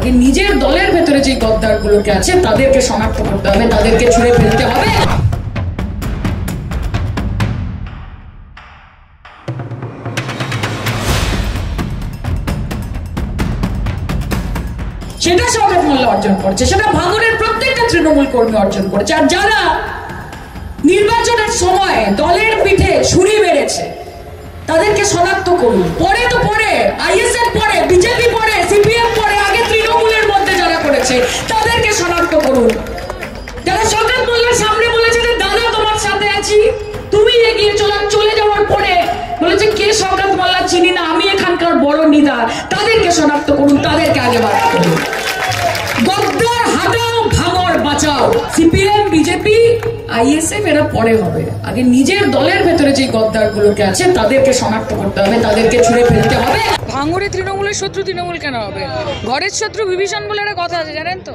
আগে নিজের দলের ভেতরে যে গদ্দারগুলোকে আছে তাদেরকে শনাক্ত করতে হবে, তাদেরকে ছুঁড়ে ফেলতে হবে। সেটা শওকত মোল্লা অর্জন করেছে, সেটা ভাঙড়ের প্রত্যেকটা তৃণমূল কর্মী অর্জন করেছে। আর যারা নির্বাচনের সময় দলের পিঠে ছুরি মেরেছে তাদেরকে শনাক্ত করুন। পরে তো পরে আইএসএফ পরে, বিজেপি পরে, সিপিএম পরে, আগে তৃণমূলের মধ্যে যারা করেছে তাদেরকে শনাক্ত করুন। যারা শওকত মোল্লার সামনে বলেছে যে দাদা তোমার সাথে আছি, তুমি এগিয়ে চলে যাওয়ার পরে বলেছে কে শওকত মোল্লা চিনি না, আমি এখানকার বড় নেতা, তাদেরকে শনাক্ত করুন, তাদেরকে আগে বার করুন। গদ্দার হাটাও, ভাঙড় বাঁচাও। সিপিএম, বিজেপি, আইএসএফ এরা পরে হবে, আগে নিজের দলের ভেতরে যে গদ্দারগুলোকে আছে তাদেরকে শনাক্ত করতে হবে, তাদেরকে ছুঁড়ে ফেলতে হবে। ভাঙড়ে তৃণমূলের শত্রু তৃণমূল কেন হবে? ঘরের শত্রু বিভীষণ বলে একটা কথা আছে, জানেন তো?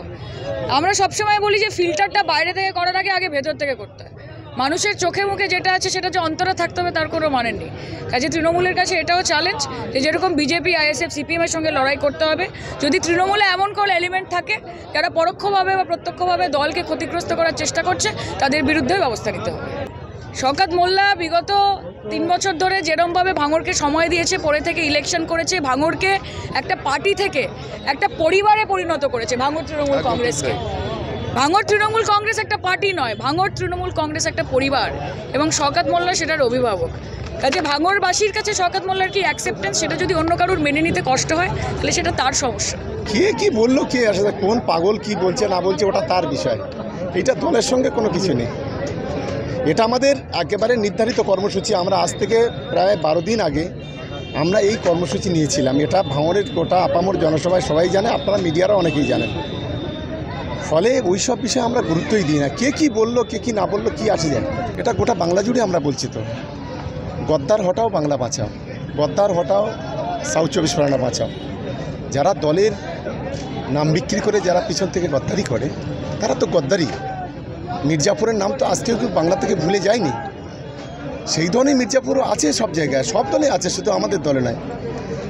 আমরা সবসময় বলি যে ফিল্টারটা বাইরে থেকে করার আগে আগে ভেতর থেকে করতে হয়। মানুষের চোখে মুখে যেটা আছে সেটা যে অন্তরে থাকতে হবে তার কোনো মানে নেই। কাজে তৃণমূলের কাছে এটাও চ্যালেঞ্জ যে যেরকম বিজেপি, আইএসএফ, সিপিএমের সঙ্গে লড়াই করতে হবে, যদি তৃণমূলে এমন কোনো এলিমেন্ট থাকে যারা পরোক্ষভাবে বা প্রত্যক্ষভাবে দলকে ক্ষতিগ্রস্ত করার চেষ্টা করছে তাদের বিরুদ্ধে ব্যবস্থা নিতে হবে। শওকত মোল্লা বিগত 3 বছর ধরে যেরমভাবে ভাঙড়কে সময় দিয়েছে, পরে থেকে ইলেকশন করেছে, ভাঙড়কে একটা পার্টি থেকে একটা পরিবারে পরিণত করেছে ভাঙড় তৃণমূল কংগ্রেসকে। ভাঙড় তৃণমূল কংগ্রেস একটা পার্টি নয়, ভাঙড় তৃণমূল কংগ্রেস একটা পরিবার, এবং শওকত মোল্লা সেটার অভিভাবক। কাজে ভাঙড়বাসীর কাছে শওকত মোল্লার কি অ্যাকসেপ্টেন্স, সেটা যদি অন্য কারোর মেনে নিতে কষ্ট হয় তাহলে সেটা তার সমস্যা। কে কি বললো, কে আসলে কোন পাগল কি বলছে না বলছে ওটা তার বিষয়, এটা দলের সঙ্গে কোনো কিছু নেই। এটা আমাদের একেবারে নির্ধারিত কর্মসূচি। আমরা আজ থেকে প্রায় 12 দিন আগে আমরা এই কর্মসূচি নিয়েছিলাম। এটা ভাঙড়ের গোটা আপামর জনসভায় সবাই জানে, আপনারা মিডিয়ারা অনেকেই জানেন। ফলে ওই সব বিষয়ে আমরা গুরুত্বই দিই না, কে কি বললো কে কি না বললো কি আসে যায়। এটা গোটা বাংলা জুড়ে আমরা বলছি তো, গদ্দার হটাও বাংলা বাঁচাও, গদ্দার হটাও সাউথ 24 পরগনা বাঁচাও। যারা দলের নাম বিক্রি করে যারা পিছন থেকে গদ্দারি করে তারা তো গদ্দারি। মির্জাপুরের নাম তো আজকেও কেউ বাংলা থেকে ভুলে যায়নি। সেই ধরনের মির্জাপুরও আছে সব জায়গায়, সব দলে আছে, শুধু আমাদের দলে নয়।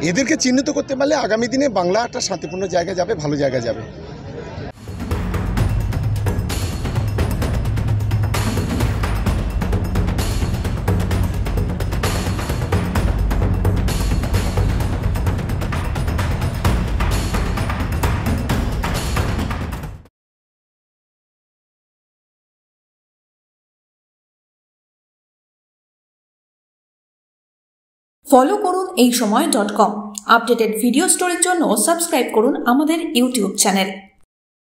এদেরকে চিহ্নিত করতে পারলে আগামী দিনে বাংলা একটা শান্তিপূর্ণ জায়গায় যাবে, ভালো জায়গায় যাবে। ফলো করুন এইসময়.com। আপডেটেড ভিডিও স্টোরির জন্য সাবস্ক্রাইব করুন আমাদের ইউটিউব চ্যানেল।